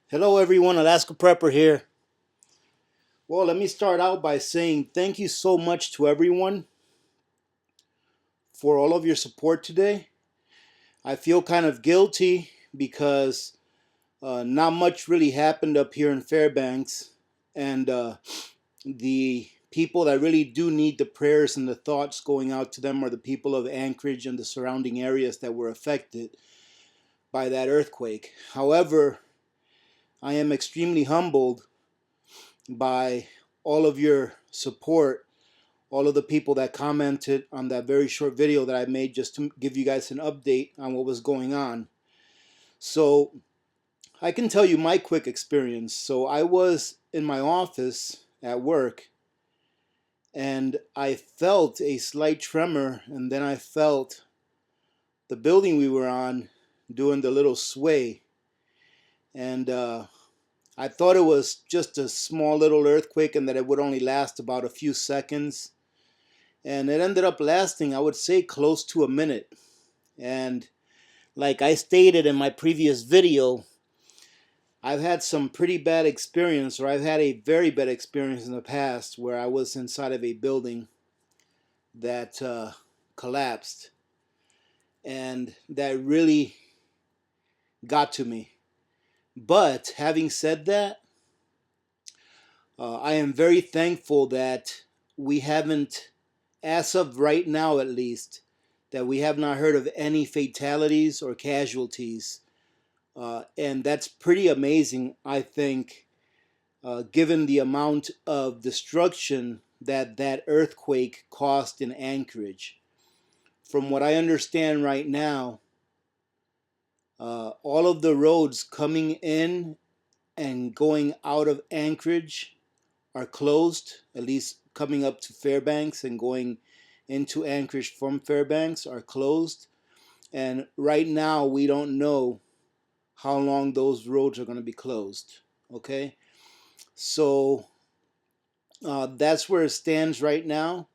Hello everyone, Alaska Prepper here. Well, let me start out by saying thank you so much to everyone for all of your support today. I feel kind of guilty because not much really happened up here in Fairbanks, and the people that really do need the prayers and the thoughts going out to them are the people of Anchorage and the surrounding areas that were affected by that earthquake. However, I am extremely humbled by all of your support, all of the people that commented on that very short video that I made just to give you guys an update on what was going on. So I can tell you my quick experience. So I was in my office at work and I felt a slight tremor, and then I felt the building we were on doing the little sway. And I thought it was just a small little earthquake and that it would only last about a few seconds. And it ended up lasting, I would say, close to a minute. And like I stated in my previous video, I've had some pretty bad experience, or I've had a very bad experience in the past where I was inside of a building that collapsed. And that really got to me. But having said that, I am very thankful that we haven't, as of right now at least, that we have not heard of any fatalities or casualties. And that's pretty amazing, I think, given the amount of destruction that that earthquake caused in Anchorage. From what I understand right now, all of the roads coming in and going out of Anchorage are closed, at least coming up to Fairbanks and going into Anchorage from Fairbanks are closed. And right now, we don't know how long those roads are going to be closed. Okay? So that's where it stands right now.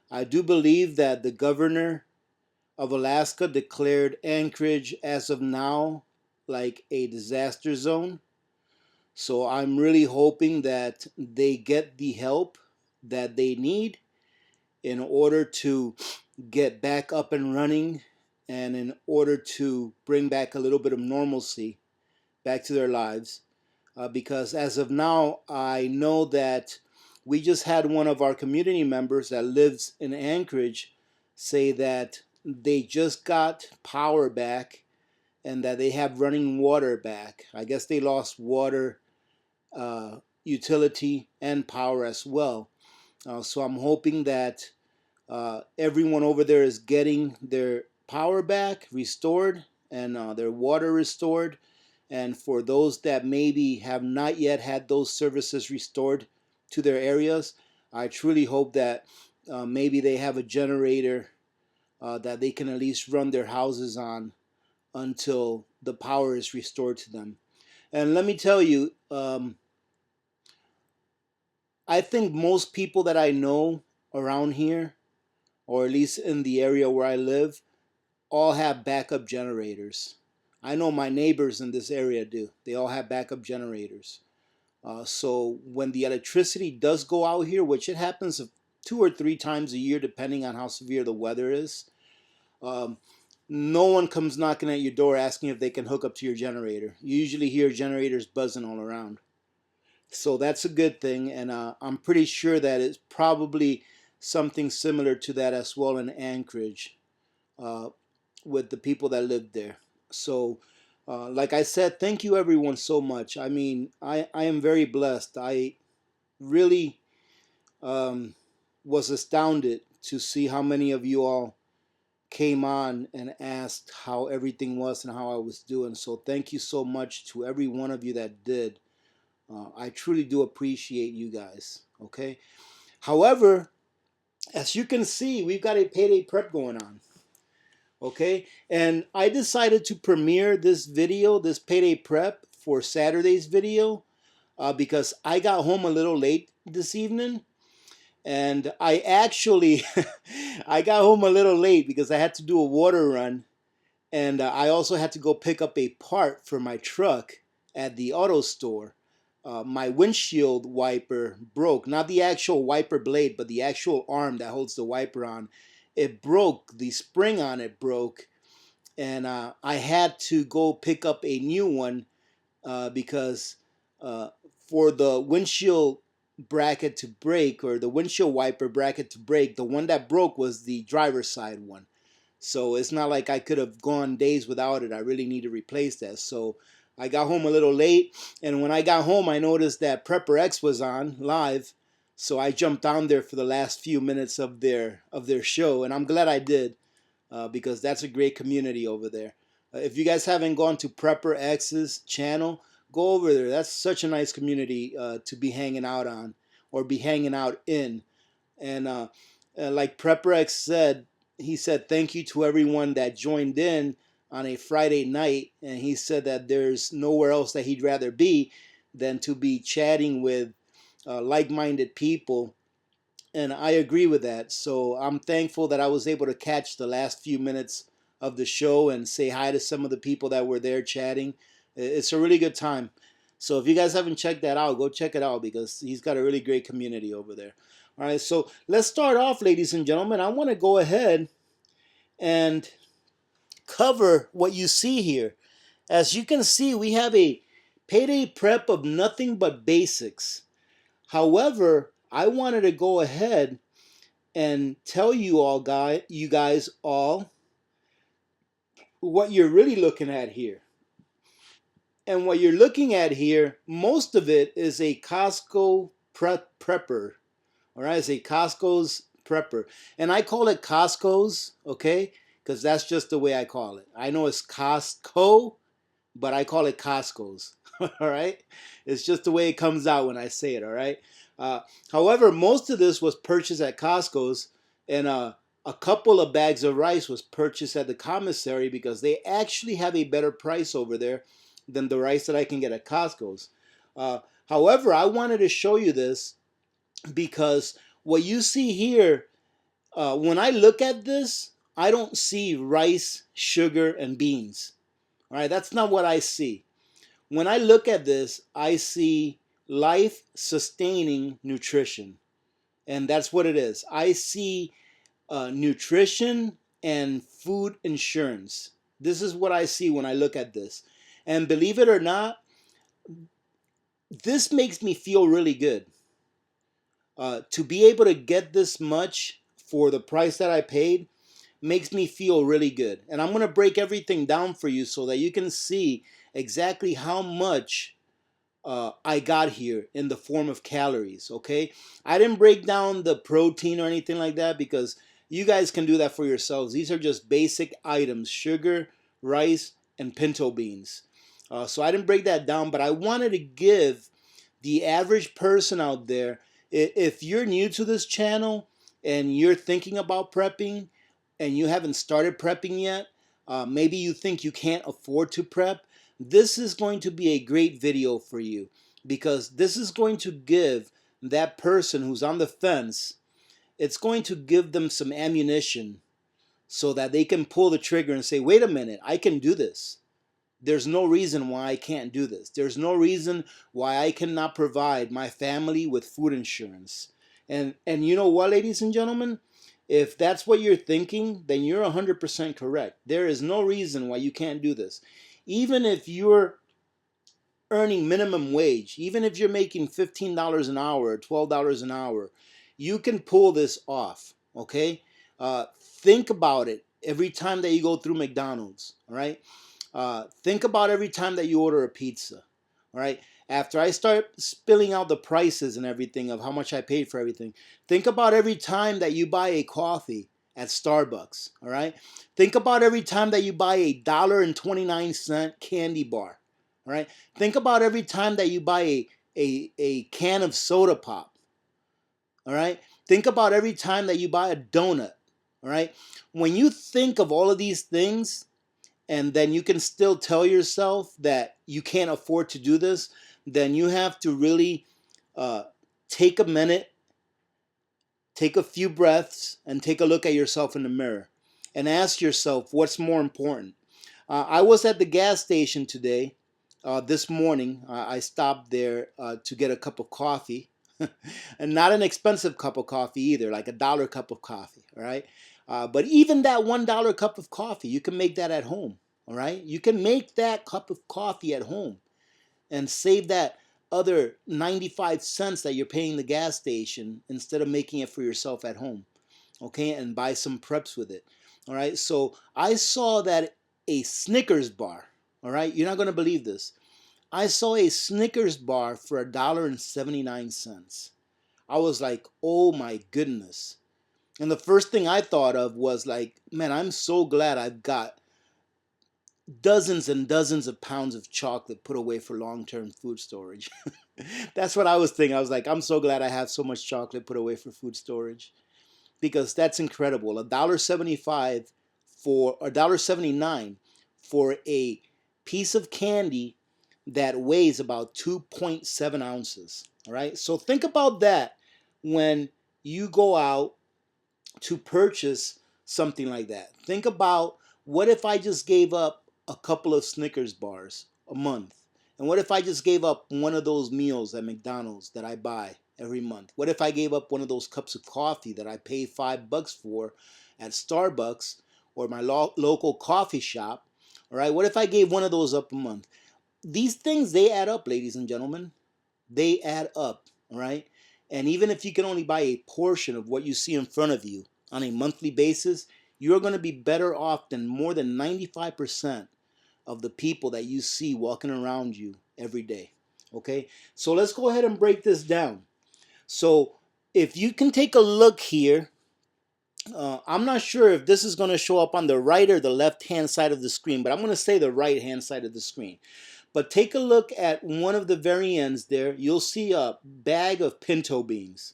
I do believe that the governor of Alaska declared Anchorage as of now like a disaster zone. So I'm really hoping that they get the help that they need in order to get back up and running and in order to bring back a little bit of normalcy back to their lives. Because as of now, I know that we just had one of our community members that lives in Anchorage say that they just got power back and that they have running water back. I guess they lost water, utility, and power as well. So I'm hoping that everyone over there is getting their power back restored and their water restored. And for those that maybe have not yet had those services restored to their areas, I truly hope that maybe they have a generator that they can at least run their houses on until the power is restored to them. And let me tell you, I think most people that I know around here, or at least in the area where I live, all have backup generators. I know my neighbors in this area do. They all have backup generators. So when the electricity does go out here, which it happens 2 or 3 times a year, depending on how severe the weather is, no one comes knocking at your door asking if they can hook up to your generator. You usually hear generators buzzing all around. So that's a good thing, and I'm pretty sure that it's probably something similar to that as well in Anchorage with the people that live there. So, like I said, thank you everyone so much. I mean, I am very blessed. I really was astounded to see how many of you all came on and asked how everything was and how I was doing. So thank you so much to every one of you that did. I truly do appreciate you guys. Okay. However, as you can see, we've got a payday prep going on. Okay. And I decided to premiere this video, this payday prep, for Saturday's video because I got home a little late this evening. And I actually, I got home a little late because I had to do a water run. And I also had to go pick up a part for my truck at the auto store. My windshield wiper broke, not the actual wiper blade, but the actual arm that holds the wiper on. It broke, the spring on it broke, and I had to go pick up a new one because uh, for the windshield bracket to break, or the windshield wiper bracket to break, the one that broke was the driver's side one. So it's not like I could have gone days without it. I really need to replace that. So I got home a little late, and when I got home, I noticed that Prepper X was on live. So I jumped on there for the last few minutes of their show, and I'm glad I did because that's a great community over there. If you guys haven't gone to Prepper X's channel, go over there. That's such a nice community to be hanging out on or be hanging out in. And like Prepper X said, he said thank you to everyone that joined in on a Friday night, and he said that there's nowhere else that he'd rather be than to be chatting with like-minded people, and I agree with that. So I'm thankful that I was able to catch the last few minutes of the show and say hi to some of the people that were there chatting. It's a really good time. So if you guys haven't checked that out, go check it out because he's got a really great community over there. All right, so let's start off, ladies and gentlemen. I want to go ahead and cover what you see here. As you can see, we have a payday prep of nothing but basics. However, I wanted to go ahead and tell you guys all what you're really looking at here. And what you're looking at here, most of it is a COSTCO prepper. All right, it's a Costco's prepper. And I call it Costco's, okay? Because that's just the way I call it. I know it's Costco, but I call it Costco's. All right? It's just the way it comes out when I say it, all right? However, most of this was purchased at Costco's, and a couple of bags of rice was purchased at the commissary because they actually have a better price over there than the rice that I can get at Costco's. However, I wanted to show you this because what you see here, when I look at this, I don't see rice, sugar, and beans. All right, that's not what I see. When I look at this, I see life-sustaining nutrition, and that's what it is. I see nutrition and food insurance. This is what I see when I look at this. And believe it or not, this makes me feel really good. To be able to get this much for the price that I paid makes me feel really good. And I'm going to break everything down for you so that you can see exactly how much I got here in the form of calories, okay? I didn't break down the protein or anything like that because you guys can do that for yourselves. These are just basic items: sugar, rice, and pinto beans. So I didn't break that down, but I wanted to give the average person out there, if you're new to this channel and you're thinking about prepping and you haven't started prepping yet, maybe you think you can't afford to prep, this is going to be a great video for you because this is going to give that person who's on the fence, it's going to give them some ammunition so that they can pull the trigger and say, wait a minute, I can do this. There's no reason why I can't do this. There's no reason why I cannot provide my family with food insurance. And you know what, ladies and gentlemen? If that's what you're thinking, then you're 100% correct. There is no reason why you can't do this. Even if you're earning minimum wage, even if you're making $15 an hour, $12 an hour, you can pull this off, okay? Think about it every time that you go through McDonald's, all right? Think about every time that you order a pizza, all right? After I start spilling out the prices and everything of how much I paid for everything, think about every time that you buy a coffee at Starbucks, all right? Think about every time that you buy a $1.29 candy bar, all right? Think about every time that you buy a can of soda pop, all right? Think about every time that you buy a donut, all right? When you think of all of these things, and then you can still tell yourself that you can't afford to do this, then you have to really take a minute, take a few breaths, and take a look at yourself in the mirror and ask yourself what's more important. I was at the gas station today this morning. I stopped there to get a cup of coffee, and not an expensive cup of coffee either, like $1 cup of coffee. All right, but even that $1 cup of coffee, you can make that at home. All right, you can make that cup of coffee at home and save that other 95 cents that you're paying the gas station instead of making it for yourself at home. Okay, and buy some preps with it. All right, so I saw that a Snickers bar, all right, you're not going to believe this. I saw a Snickers bar for $1.79. I was like, oh my goodness. And the first thing I thought of was like, man, I'm so glad I've got dozens and dozens of pounds of chocolate put away for long-term food storage. That's what I was thinking. I was like, I'm so glad I have so much chocolate put away for food storage, because that's incredible. $1.75 for $1.79 for a piece of candy that weighs about 2.7 ounces. All right. So think about that when you go out to purchase something like that. Think about, what if I just gave up a couple of Snickers bars a month? And what if I just gave up one of those meals at McDonald's that I buy every month? What if I gave up one of those cups of coffee that I pay $5 for at Starbucks or my local coffee shop? All right, what if I gave one of those up a month? These things, they add up, ladies and gentlemen. They add up, all right? And even if you can only buy a portion of what you see in front of you on a monthly basis, you're going to be better off than more than 95% of the people that you see walking around you every day. Okay, so let's go ahead and break this down. So if you can take a look here, I'm not sure if this is going to show up on the right or the left hand side of the screen, but I'm going to say the right hand side of the screen. But take a look at one of the very ends there. You'll see a bag of pinto beans.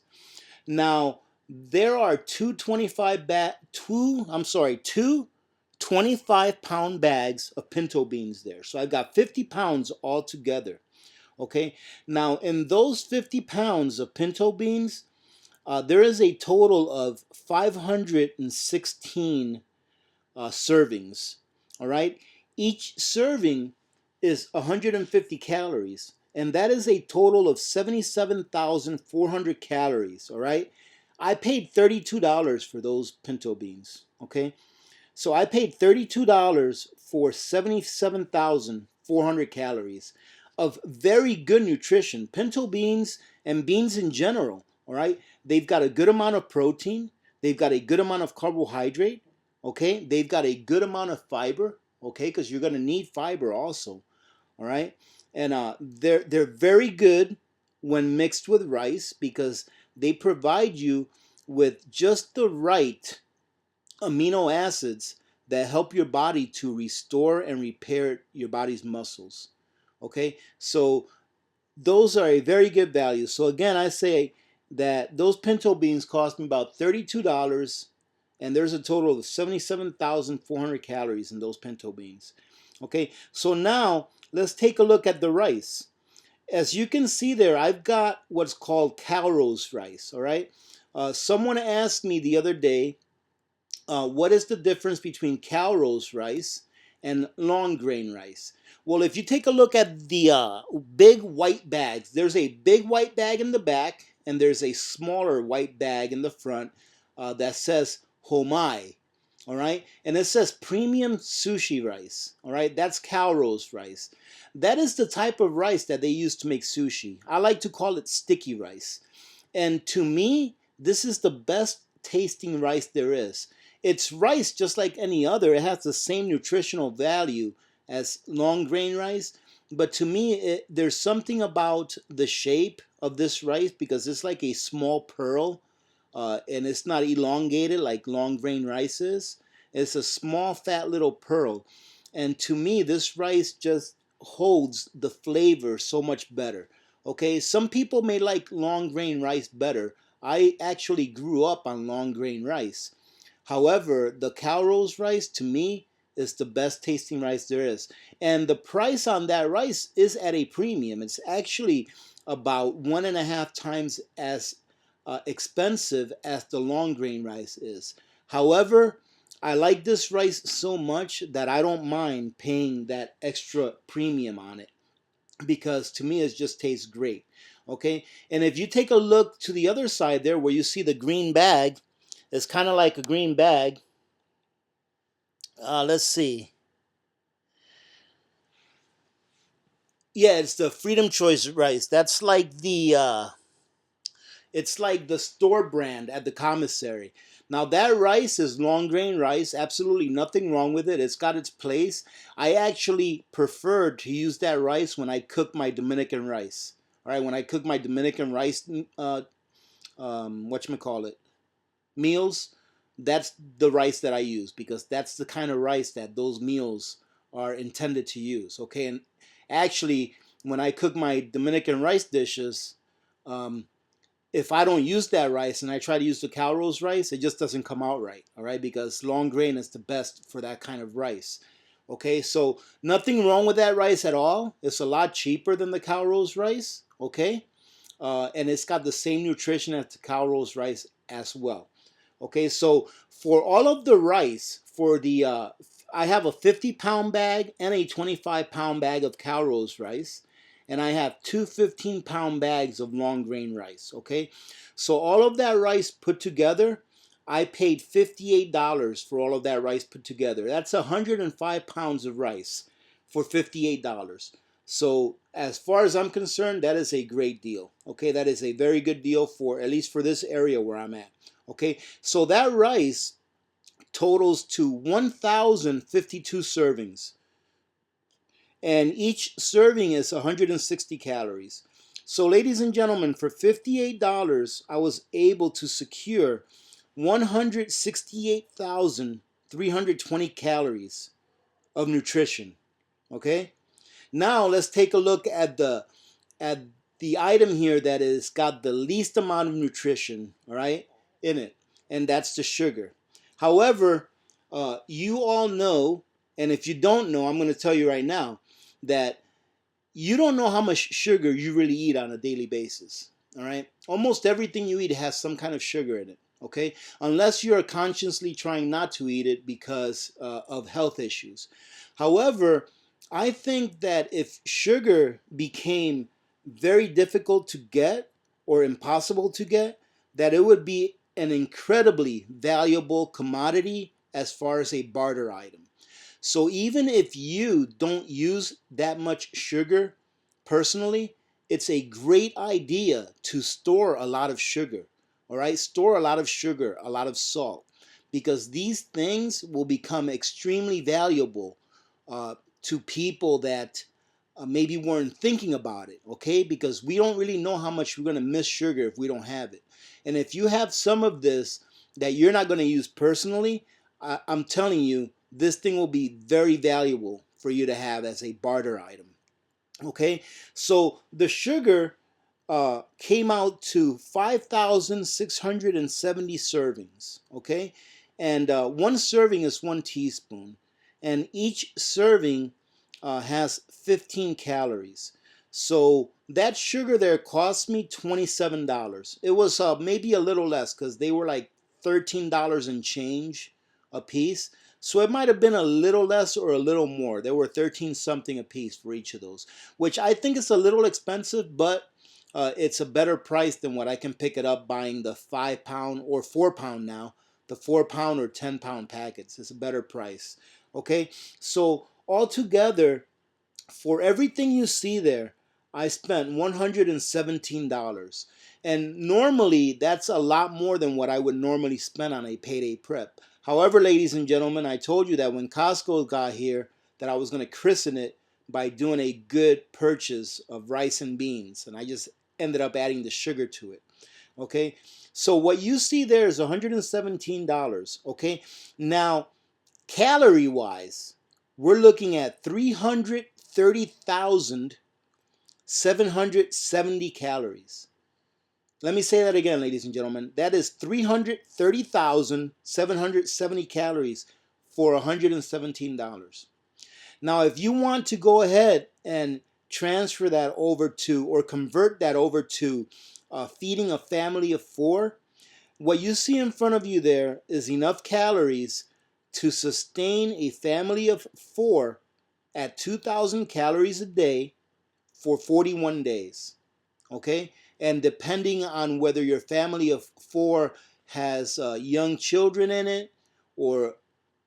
Now, there are two 25-pound bags of pinto beans there. So I've got 50 pounds altogether. Okay. Now, in those 50 pounds of pinto beans, there is a total of 516 servings. All right. Each serving is 150 calories, and that is a total of 77,400 calories. All right. I paid $32 for those pinto beans. Okay. So I paid $32 for 77,400 calories of very good nutrition. Pinto beans and beans in general, all right? They've got a good amount of protein. They've got a good amount of carbohydrate, okay? They've got a good amount of fiber, okay? Because you're going to need fiber also, all right? And they're very good when mixed with rice, because they provide you with just the right amino acids that help your body to restore and repair your body's muscles. Okay, so those are a very good value. So again, I say that those pinto beans cost me about $32, and there's a total of 77,400 calories in those pinto beans. Okay, so now let's take a look at the rice. As you can see there, I've got what's called Calrose rice. All right, someone asked me the other day, what is the difference between Calrose rice and long grain rice? Well, if you take a look at the big white bags, there's a big white bag in the back, and there's a smaller white bag in the front that says Homai. All right, and it says premium sushi rice. All right, that's Calrose rice. That is the type of rice that they use to make sushi. I like to call it sticky rice. And to me, this is the best tasting rice there is. It's rice just like any other. It has the same nutritional value as long grain rice. But to me, there's something about the shape of this rice, because it's like a small pearl, and it's not elongated like long grain rice is. It's a small, fat little pearl. And to me, this rice just holds the flavor so much better. Okay, some people may like long grain rice better. I actually grew up on long grain rice. However, the Calrose rice, to me, is the best tasting rice there is. And the price on that rice is at a premium. It's actually about 1.5 times as expensive as the long grain rice is. However, I like this rice so much that I don't mind paying that extra premium on it. because to me it just tastes great. Okay, and if you take a look to the other side there where you see the green bag, it's kind of like a green bag. Let's see. Yeah, it's the Freedom Choice rice. That's like the it's like the store brand at the commissary. Now that rice is long grain rice, absolutely nothing wrong with it. It's got its place. I actually prefer to use that rice when I cook my Dominican rice. All right, when I cook my Dominican rice, whatchamacallit, meals, that's the rice that I use because that's the kind of rice that those meals are intended to use. Okay, and actually, when I cook my Dominican rice dishes, um, if I don't use that rice and I try to use the Calrose rice, it just doesn't come out right. All right, because long grain is the best for that kind of rice. Okay, so nothing wrong with that rice at all. It's a lot cheaper than the Calrose rice. Okay, and it's got the same nutrition as the Calrose rice as well. Okay, so for all of the rice, for the I have a 50-pound bag and a 25-pound bag of Calrose rice, and I have two 15-pound bags of long grain rice. Okay, so all of that rice put together, I paid $58 for all of that rice put together. That's 105 pounds of rice for $58. So as far as I'm concerned, that is a great deal. Okay, that is a very good deal for at least for this area where I'm at. Okay, so that rice totals to 1,052 servings, and each serving is 160 calories. So, ladies and gentlemen, for $58, I was able to secure 168,320 calories of nutrition. Okay, now let's take a look at the item here that is got the least amount of nutrition, all right, in it, and that's the sugar. However, you all know, and if you don't know, I'm going to tell you right now that you don't know how much sugar you really eat on a daily basis. All right, almost everything you eat has some kind of sugar in it. Okay, unless you are consciously trying not to eat it because of health issues. However, I think that if sugar became very difficult to get or impossible to get, that it would be an incredibly valuable commodity as far as a barter item. So even if you don't use that much sugar personally, it's a great idea to store a lot of sugar. All right, store a lot of sugar, a lot of salt, because these things will become extremely valuable to people that maybe weren't thinking about it. Okay, because we don't really know how much we're going to miss sugar if we don't have it. And if you have some of this that you're not going to use personally, I'm telling you, this thing will be very valuable for you to have as a barter item. Okay, so the sugar came out to 5,670 servings. Okay, and one serving is 1 teaspoon, and each serving has 15 calories. So that sugar there cost me $27. It was maybe a little less because they were like $13 and change a piece. So it might have been a little less or a little more. There were 13 something a piece for each of those, which I think is a little expensive, but it's a better price than what I can pick it up buying the 5-pound or 4-pound now, the 4-pound or 10-pound packets. It's a better price. Okay, so altogether, for everything you see there, I spent $117. And normally, that's a lot more than what I would normally spend on a payday prep. However, ladies and gentlemen, I told you that when Costco got here, that I was going to christen it by doing a good purchase of rice and beans. And I just ended up adding the sugar to it. Okay, so what you see there is $117. Okay, now calorie wise, we're looking at 330,770 calories. Let me say that again, ladies and gentlemen. That is 330,770 calories for $117. Now, if you want to go ahead and transfer that over to, or convert that over to feeding a family of 4, what you see in front of you there is enough calories to sustain a family of 4 at 2,000 calories a day for 41 days. Okay? And depending on whether your family of 4 has young children in it or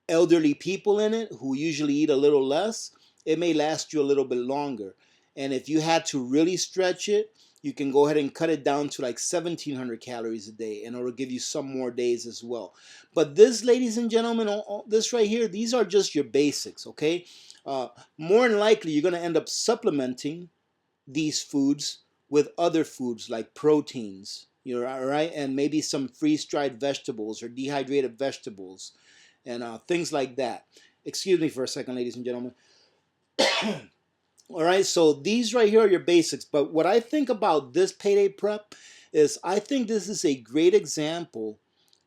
elderly people in it who usually eat a little less, it may last you a little bit longer. And if you had to really stretch it, you can go ahead and cut it down to like 1,700 calories a day, and it'll give you some more days as well. But this, ladies and gentlemen, this right here, these are just your basics, okay? More than likely, you're going to end up supplementing these foods with other foods like proteins, right? And maybe some freeze-dried vegetables or dehydrated vegetables and things like that. Excuse me for a second, ladies and gentlemen. All right, so these right here are your basics. But what I think about this payday prep is I think this is a great example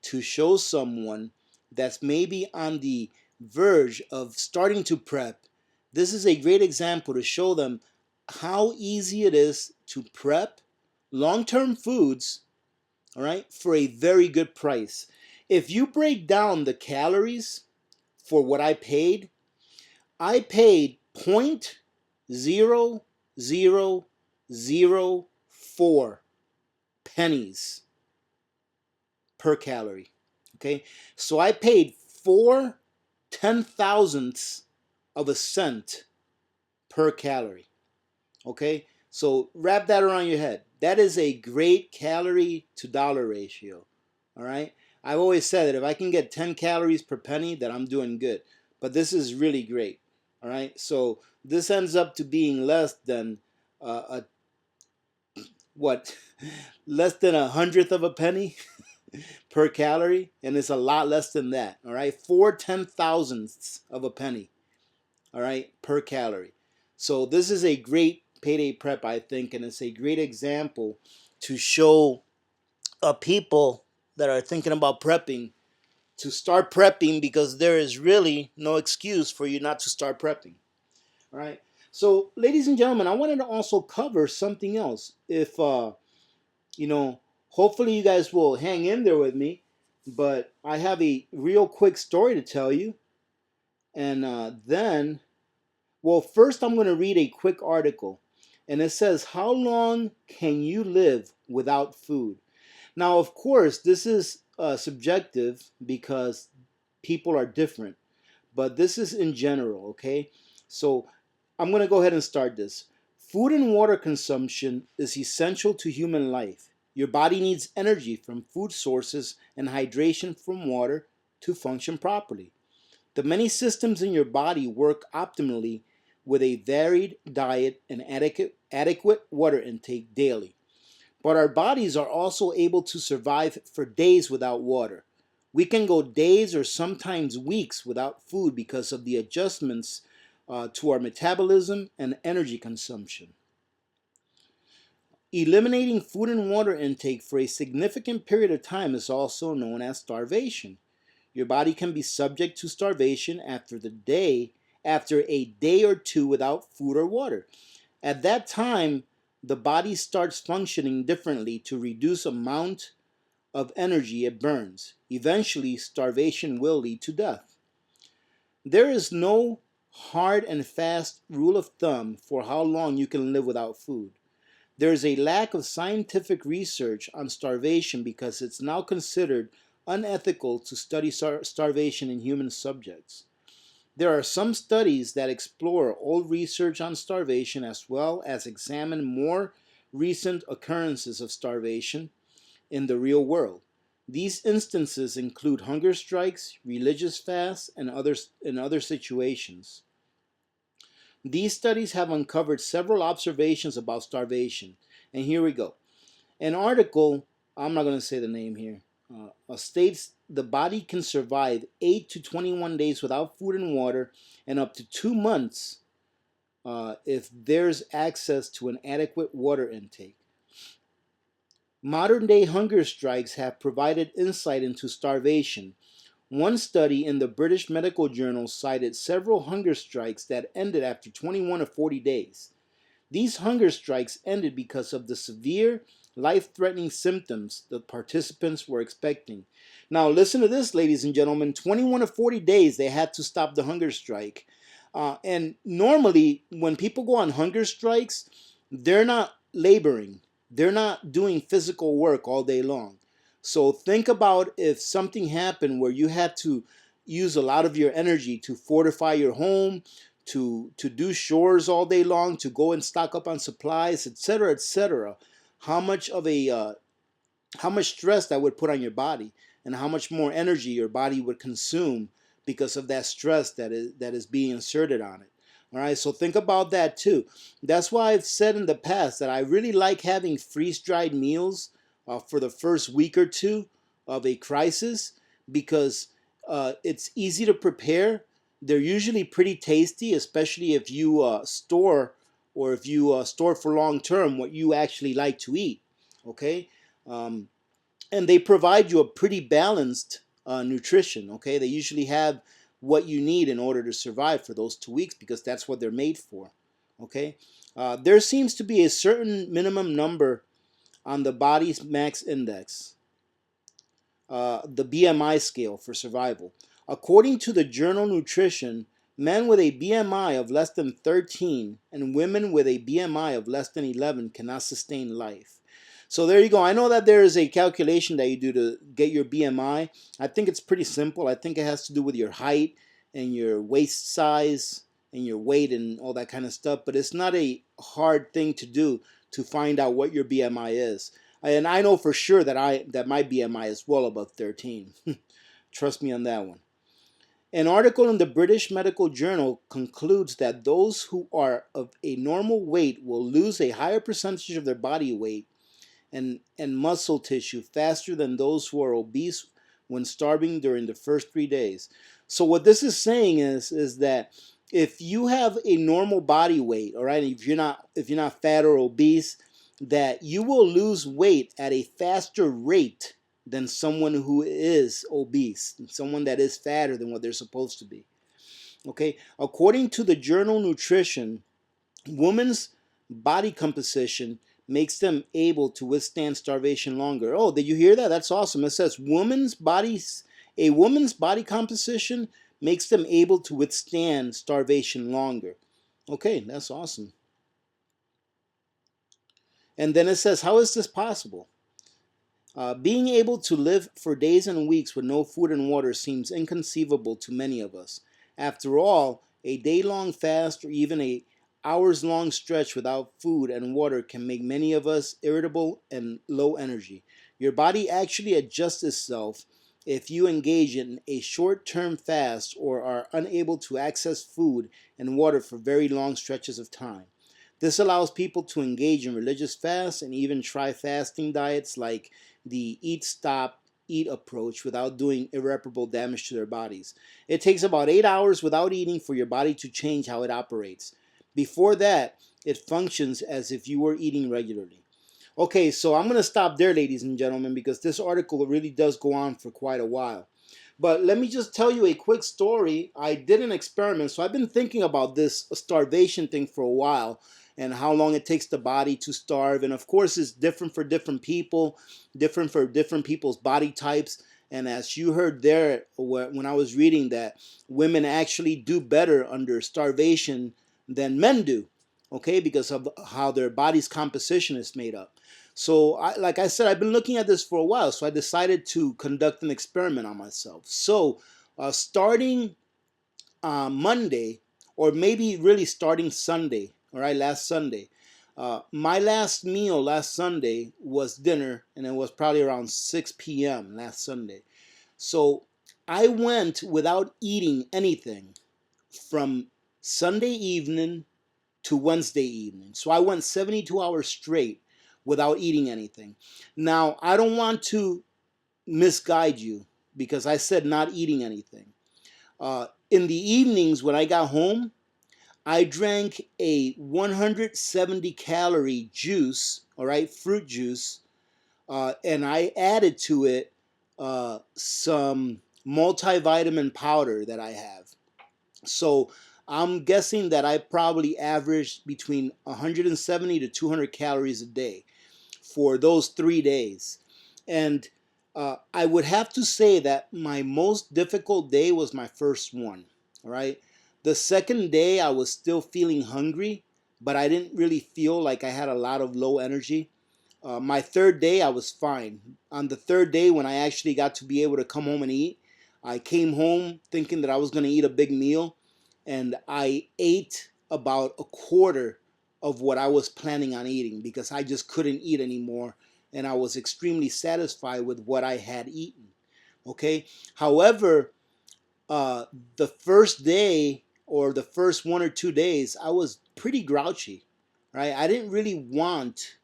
to show someone that's maybe on the verge of starting to prep. This is a great example to show them how easy it is to prep long-term foods, all right, for a very good price. If you break down the calories for what I paid 0.0004 pennies per calorie. Okay, so I paid 4/10,000ths of a cent per calorie. Okay, so wrap that around your head. That is a great calorie to dollar ratio. All right, I've always said that if I can get 10 calories per penny, that I'm doing good. But this is really great. All right, so this ends up to being less than less than 100th of a penny per calorie, and it's a lot less than that. All right, 4/10,000ths of a penny. All right, per calorie. So this is a great payday prep, I think, and it's a great example to show people that are thinking about prepping to start prepping, because there is really no excuse for you not to start prepping. All right. So, ladies and gentlemen, I wanted to also cover something else. If hopefully you guys will hang in there with me, but I have a real quick story to tell you, and then, well, first I'm going to read a quick article, and it says, "How long can you live without food?" Now, of course, this is subjective because people are different, but this is in general, okay? So I'm going to go ahead and start this. Food and water consumption is essential to human life. Your body needs energy from food sources and hydration from water to function properly. The many systems in your body work optimally with a varied diet and adequate water intake daily. But our bodies are also able to survive for days without water. We can go days or sometimes weeks without food because of the adjustments to our metabolism and energy consumption. Eliminating food and water intake for a significant period of time is also known as starvation. Your body can be subject to starvation after a day or two without food or water. At that time, the body starts functioning differently to reduce amount of energy it burns. Eventually, starvation will lead to death. There is no hard and fast rule of thumb for how long you can live without food. There is a lack of scientific research on starvation because it's now considered unethical to study starvation in human subjects. There are some studies that explore old research on starvation as well as examine more recent occurrences of starvation in the real world. These instances include hunger strikes, religious fasts, and other situations. These studies have uncovered several observations about starvation. And here we go. An article, I'm not going to say the name here, states the body can survive 8 to 21 days without food and water, and up to 2 months if there's access to an adequate water intake. Modern day hunger strikes have provided insight into starvation. One study in the British Medical Journal cited several hunger strikes that ended after 21 to 40 days. These hunger strikes ended because of the severe, life-threatening symptoms the participants were expecting. Now, listen to this, ladies and gentlemen. 21 to 40 days, they had to stop the hunger strike. And normally, when people go on hunger strikes, they're not laboring. They're not doing physical work all day long. So think about if something happened where you had to use a lot of your energy to fortify your home, to do chores all day long, to go and stock up on supplies, etc., etc. How much of a how much stress that would put on your body, and how much more energy your body would consume because of that stress that is being inserted on it. All right, so think about that too. That's why I've said in the past that I really like having freeze-dried meals for the first week or two of a crisis, because it's easy to prepare. They're usually pretty tasty, especially if you store, or if you store for long term what you actually like to eat. Okay, um, and they provide you a pretty balanced nutrition. Okay, they usually have what you need in order to survive for those 2 weeks, because that's what they're made for. Okay, there seems to be a certain minimum number on the body's max index, the BMI scale for survival. According to the journal Nutrition, men with a BMI of less than 13 and women with a BMI of less than 11 cannot sustain life. So there you go. I know that there is a calculation that you do to get your BMI. I think it's pretty simple. I think it has to do with your height and your waist size and your weight and all that kind of stuff. But it's not a hard thing to do to find out what your BMI is. And I know for sure that my BMI is well above 13. Trust me on that one. An article in the British Medical Journal concludes that those who are of a normal weight will lose a higher percentage of their body weight and muscle tissue faster than those who are obese when starving during the first 3 days. So what this is saying is that if you have a normal body weight, all right, if you're not fat or obese, that you will lose weight at a faster rate than someone who is obese, someone that is fatter than what they're supposed to be. Okay, according to the journal Nutrition, women's body composition makes them able to withstand starvation longer. Oh, did you hear that? That's awesome. It says a woman's body composition makes them able to withstand starvation longer. Okay, that's awesome. And then it says, how is this possible? Being able to live for days and weeks with no food and water seems inconceivable to many of us. After all, a day-long fast or even a hours-long stretch without food and water can make many of us irritable and low energy. Your body actually adjusts itself if you engage in a short-term fast or are unable to access food and water for very long stretches of time. This allows people to engage in religious fasts and even try fasting diets like the eat, stop, eat approach without doing irreparable damage to their bodies. It takes about 8 hours without eating for your body to change how it operates. Before that, it functions as if you were eating regularly. Okay, so I'm going to stop there, ladies and gentlemen, because this article really does go on for quite a while. But let me just tell you a quick story. I did an experiment, so I've been thinking about this starvation thing for a while and how long it takes the body to starve. And of course, it's different for different people, different for different people's body types. And as you heard there, when I was reading that women actually do better under starvation than men do, okay, because of how their body's composition is made up. So, like I said, I've been looking at this for a while, so I decided to conduct an experiment on myself. So, starting Monday, or maybe really starting Sunday, all right, last Sunday, my last meal last Sunday was dinner, and it was probably around 6 p.m. last Sunday. So, I went without eating anything from Sunday evening to Wednesday evening. So I went 72 hours straight without eating anything. Now, I don't want to misguide you because I said not eating anything. In the evenings when I got home, I drank a 170 calorie juice, all right, fruit juice, and I added to it some multivitamin powder that I have. So I'm guessing that I probably averaged between 170 to 200 calories a day for those 3 days. And I would have to say that my most difficult day was my first one. All right. The second day, I was still feeling hungry, but I didn't really feel like I had a lot of low energy. My third day, I was fine. On the third day, when I actually got to be able to come home and eat, I came home thinking that I was going to eat a big meal, and I ate about a quarter of what I was planning on eating because I just couldn't eat anymore, and I was extremely satisfied with what I had eaten. Okay. However, uh, the first day or the first 1 or 2 days, I was pretty grouchy, right? I didn't really want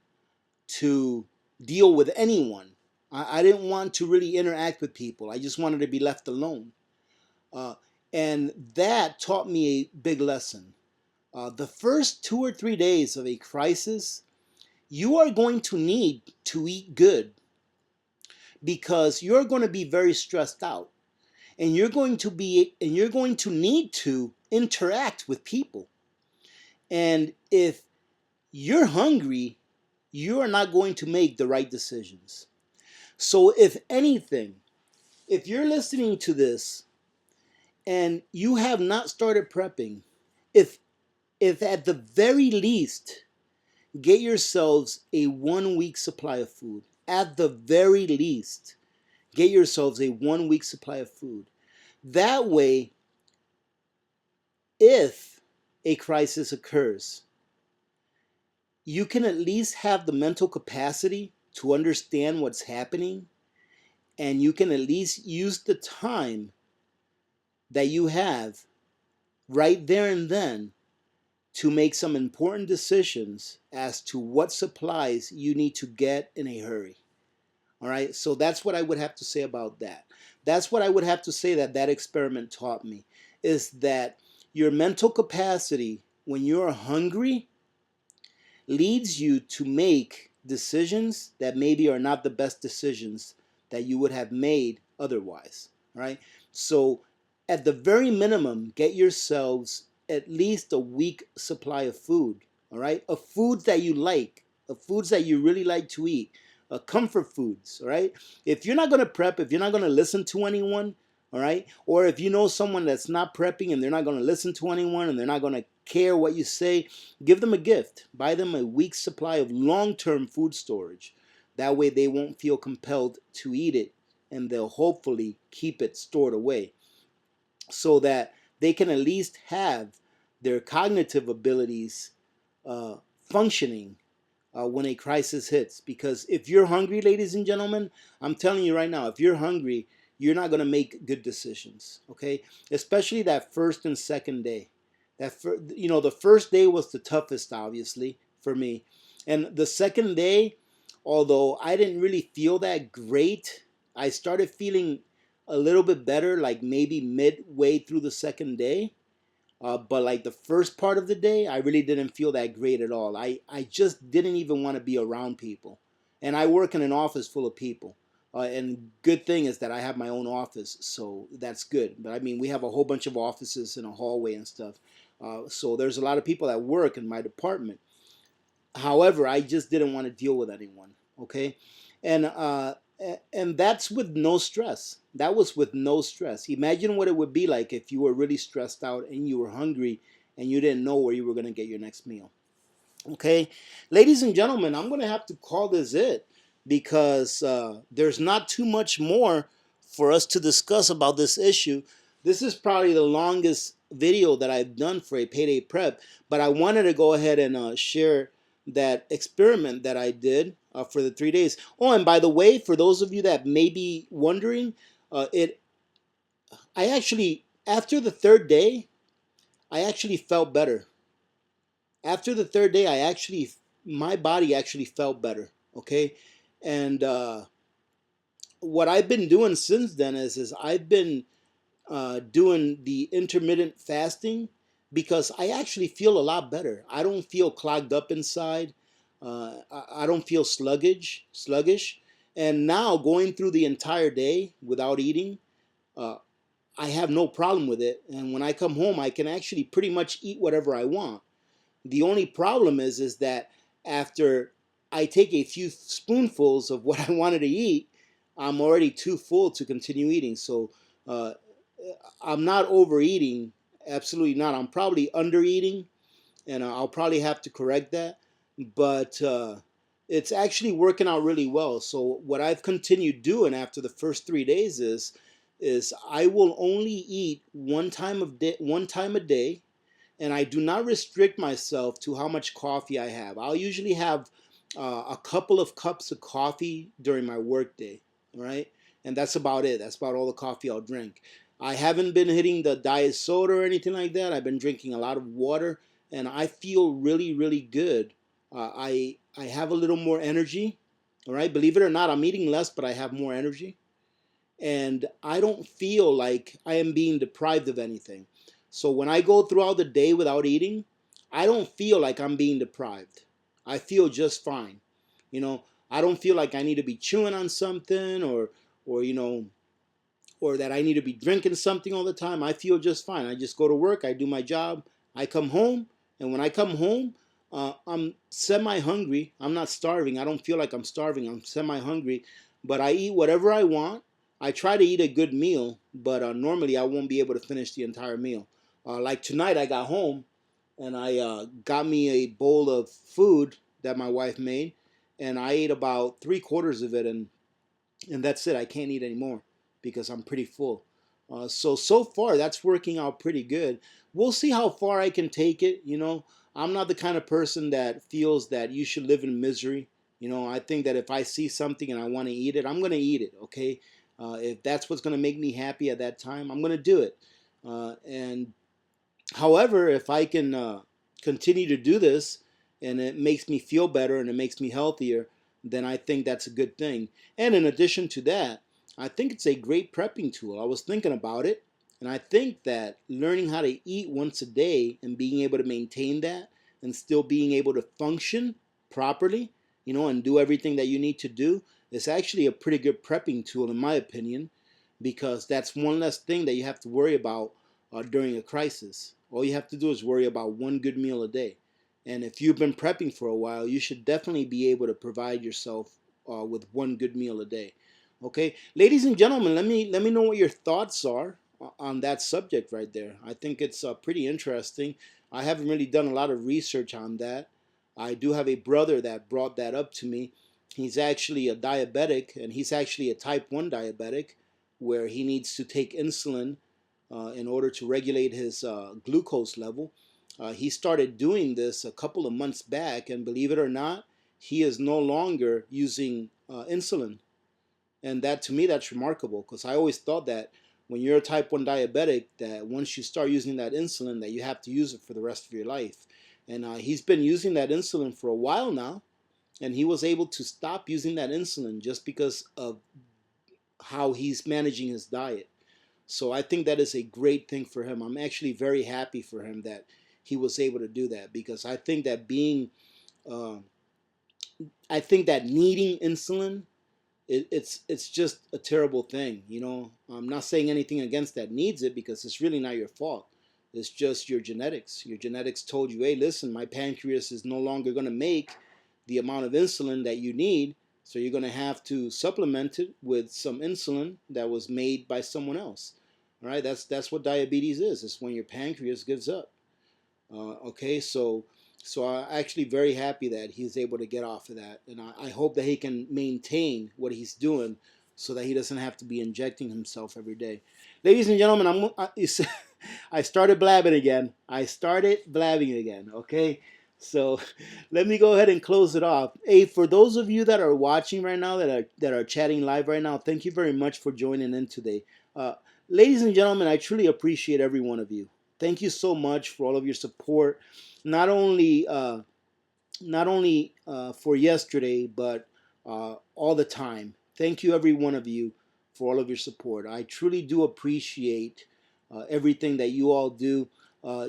to deal with anyone. I didn't want to really interact with people. I just wanted to be left alone. Uh, and that taught me a big lesson. The first 2 or 3 days of a crisis, you are going to need to eat good because you're going to be very stressed out, and you're going to need to interact with people. And if you're hungry, you are not going to make the right decisions. So if anything, if you're listening to this and you have not started prepping, if at the very least, get yourselves a 1 week supply of food. At the very least, get yourselves a 1 week supply of food. That way, if a crisis occurs, you can at least have the mental capacity to understand what's happening, and you can at least use the time that you have right there and then to make some important decisions as to what supplies you need to get in a hurry. All right, so that's what I would have to say about that. That's what I would have to say that that experiment taught me, is that your mental capacity when you're hungry leads you to make decisions that maybe are not the best decisions that you would have made otherwise. Right? So at the very minimum, get yourselves at least a week supply of food. All right, of foods that you like, of foods that you really like to eat, comfort foods. All right, if you're not going to prep, if you're not going to listen to anyone, all right, or if you know someone that's not prepping and they're not going to listen to anyone and they're not going to care what you say, give them a gift. Buy them a week's supply of long-term food storage. That way they won't feel compelled to eat it, and they'll hopefully keep it stored away so that they can at least have their cognitive abilities functioning when a crisis hits. Because if you're hungry, ladies and gentlemen, I'm telling you right now, if you're hungry, you're not going to make good decisions. Okay, especially that first and second day. The first day was the toughest, obviously, for me, and the second day, although I didn't really feel that great, I started feeling a little bit better, like maybe midway through the second day. But like the first part of the day, I really didn't feel that great at all. I just didn't even want to be around people. And I work in an office full of people. And good thing is that I have my own office, so that's good. But I mean, we have a whole bunch of offices in a hallway and stuff. So there's a lot of people that work in my department. However, I just didn't want to deal with anyone. Okay, and that's with no stress. That was with no stress. Imagine what it would be like if you were really stressed out and you were hungry and you didn't know where you were going to get your next meal. Okay, ladies and gentlemen, I'm going to have to call this it because there's not too much more for us to discuss about this issue. This is probably the longest video that I've done for a payday prep, but I wanted to go ahead and share that experiment that I did for the 3 days. Oh, and by the way, for those of you that may be wondering, I actually, after the third day, I actually felt better. After the third day, my body actually felt better. Okay, and what I've been doing since then is I've been doing the intermittent fasting because I actually feel a lot better. I don't feel clogged up inside. I don't feel sluggish. And now going through the entire day without eating, uh, I have no problem with it. And when I come home, I can actually pretty much eat whatever I want. The only problem is that after I take a few spoonfuls of what I wanted to eat, I'm already too full to continue eating. So uh, I'm not overeating, absolutely not. I'm probably under eating, and I'll probably have to correct that. But it's actually working out really well. So what I've continued doing after the first 3 days is I will only eat one time a day, and I do not restrict myself to how much coffee I have. I'll usually have a couple of cups of coffee during my workday, right? And that's about it. That's about all the coffee I'll drink. I haven't been hitting the diet soda or anything like that. I've been drinking a lot of water, and I feel really, really good. I have a little more energy. All right, believe it or not, I'm eating less, but I have more energy, and I don't feel like I am being deprived of anything. So when I go throughout the day without eating, I don't feel like I'm being deprived. I feel just fine. You know, I don't feel like I need to be chewing on something, or or that I need to be drinking something all the time. I feel just fine. I just go to work, I do my job, I come home, and when I come home, I'm semi hungry. I'm not starving. I don't feel like I'm starving. I'm semi hungry, but I eat whatever I want. I try to eat a good meal, but normally I won't be able to finish the entire meal. Like tonight, I got home and I got me a bowl of food that my wife made, and I ate about 3/4 of it, and that's it. I can't eat anymore because I'm pretty full. So far that's working out pretty good. We'll see how far I can take it. I'm not the kind of person that feels that you should live in misery. I think that if I see something and I want to eat it, I'm going to eat it. Okay, if that's what's going to make me happy at that time, I'm going to do it. And however, if I can continue to do this and it makes me feel better and it makes me healthier, then I think that's a good thing. And in addition to that, I think it's a great prepping tool. I was thinking about it, and I think that learning how to eat once a day and being able to maintain that and still being able to function properly, and do everything that you need to do is actually a pretty good prepping tool, in my opinion, because that's one less thing that you have to worry about during a crisis. All you have to do is worry about one good meal a day. And if you've been prepping for a while, you should definitely be able to provide yourself with one good meal a day. Okay, ladies and gentlemen, let me know what your thoughts are on that subject right there. I think it's pretty interesting. I haven't really done a lot of research on that. I do have a brother that brought that up to me. He's actually a diabetic, and he's actually a type 1 diabetic, where he needs to take insulin in order to regulate his glucose level. He started doing this a couple of months back, and believe it or not, he is no longer using insulin. And that, to me, that's remarkable, because I always thought that when you're a type 1 diabetic, that once you start using that insulin, that you have to use it for the rest of your life. And he's been using that insulin for a while now, and he was able to stop using that insulin just because of how he's managing his diet. So I think that is a great thing for him. I'm actually very happy for him that he was able to do that, because I think that uh, needing insulin, it's just a terrible thing. I'm not saying anything against that needs it, because it's really not your fault. It's just your genetics. Your genetics told you, hey, listen, my pancreas is no longer going to make the amount of insulin that you need, so you're going to have to supplement it with some insulin that was made by someone else. All right, that's what diabetes is. It's when your pancreas gives up. Okay, so I'm actually very happy that he's able to get off of that, and I hope that he can maintain what he's doing so that he doesn't have to be injecting himself every day. Ladies and gentlemen, I started blabbing again. Okay, so let me go ahead and close it off. Hey, for those of you that are watching right now, that are chatting live right now, thank you very much for joining in today. Ladies and gentlemen, I truly appreciate every one of you. Thank you so much for all of your support. Not only for yesterday, but all the time. Thank you, every one of you, for all of your support. I truly do appreciate everything that you all do.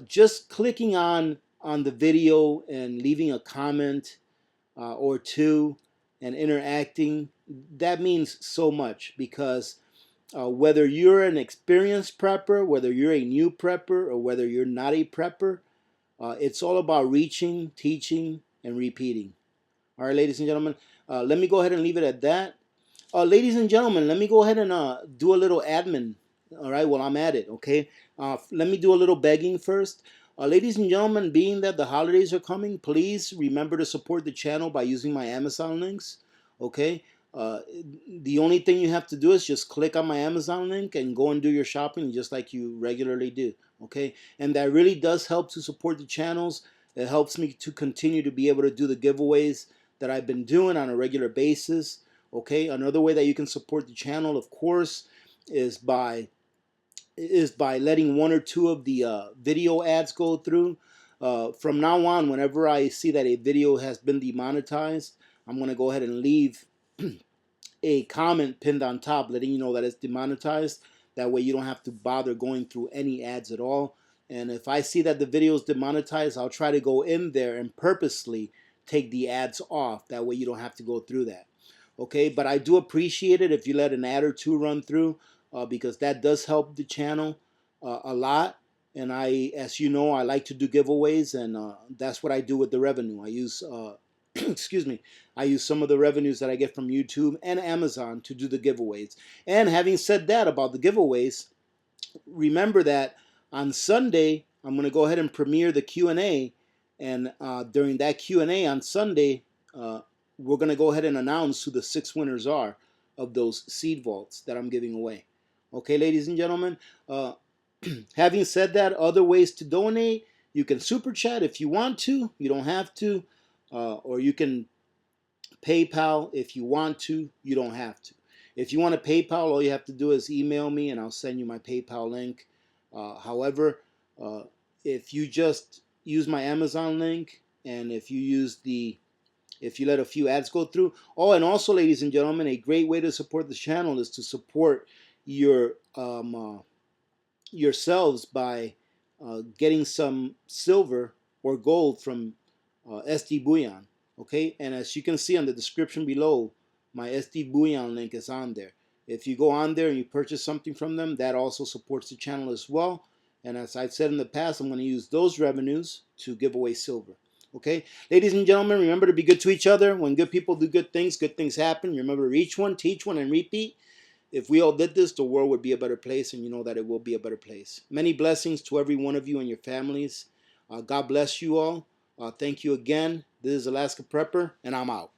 Just clicking on the video and leaving a comment or two and interacting, that means so much, because whether you're an experienced prepper, whether you're a new prepper, or whether you're not a prepper, it's all about reaching, teaching, and repeating. All right, ladies and gentlemen, let me go ahead and leave it at that. Ladies and gentlemen, let me go ahead and do a little admin. All right, while I'm at it, okay? Let me do a little begging first. Ladies and gentlemen, being that the holidays are coming, please remember to support the channel by using my Amazon links. Okay? Uh, the only thing you have to do is just click on my Amazon link and go and do your shopping just like you regularly do. Okay? And that really does help to support the channels. It helps me to continue to be able to do the giveaways that I've been doing on a regular basis. Okay? Another way that you can support the channel, of course, is by letting one or two of the video ads go through. From now on, whenever I see that a video has been demonetized, I'm going to go ahead and leave a comment pinned on top letting you know that it's demonetized. That way you don't have to bother going through any ads at all. And if I see that the video is demonetized, I'll try to go in there and purposely take the ads off. That way you don't have to go through that. Okay, but I do appreciate it if you let an ad or two run through, because that does help the channel a lot. And as you know, I like to do giveaways, and that's what I do with the revenue. I use, excuse me, I use some of the revenues that I get from YouTube and Amazon to do the giveaways. And having said that about the giveaways, remember that on Sunday I'm going to go ahead and premiere the Q&A, and during that Q&A on Sunday, we're going to go ahead and announce who the 6 winners are of those seed vaults that I'm giving away. Okay, ladies and gentlemen, having said that, other ways to donate, you can super chat if you want to. You don't have to. Or you can PayPal if you want to. You don't have to. If you want to PayPal, all you have to do is email me and I'll send you my PayPal link. However, if you just use my Amazon link, and if you let a few ads go through. Oh, and also, ladies and gentlemen, a great way to support the channel is to support yourselves by getting some silver or gold from SD Bullion. Okay, and as you can see on the description below, my SD Bullion link is on there. If you go on there and you purchase something from them, that also supports the channel as well. And as I've said in the past, I'm going to use those revenues to give away silver. Okay, ladies and gentlemen, remember to be good to each other. When good people do good things happen. Remember to reach one, teach one, and repeat. If we all did this, the world would be a better place, and you know that it will be a better place. Many blessings to every one of you and your families. God bless you all. Thank you again. This is Alaska Prepper, and I'm out.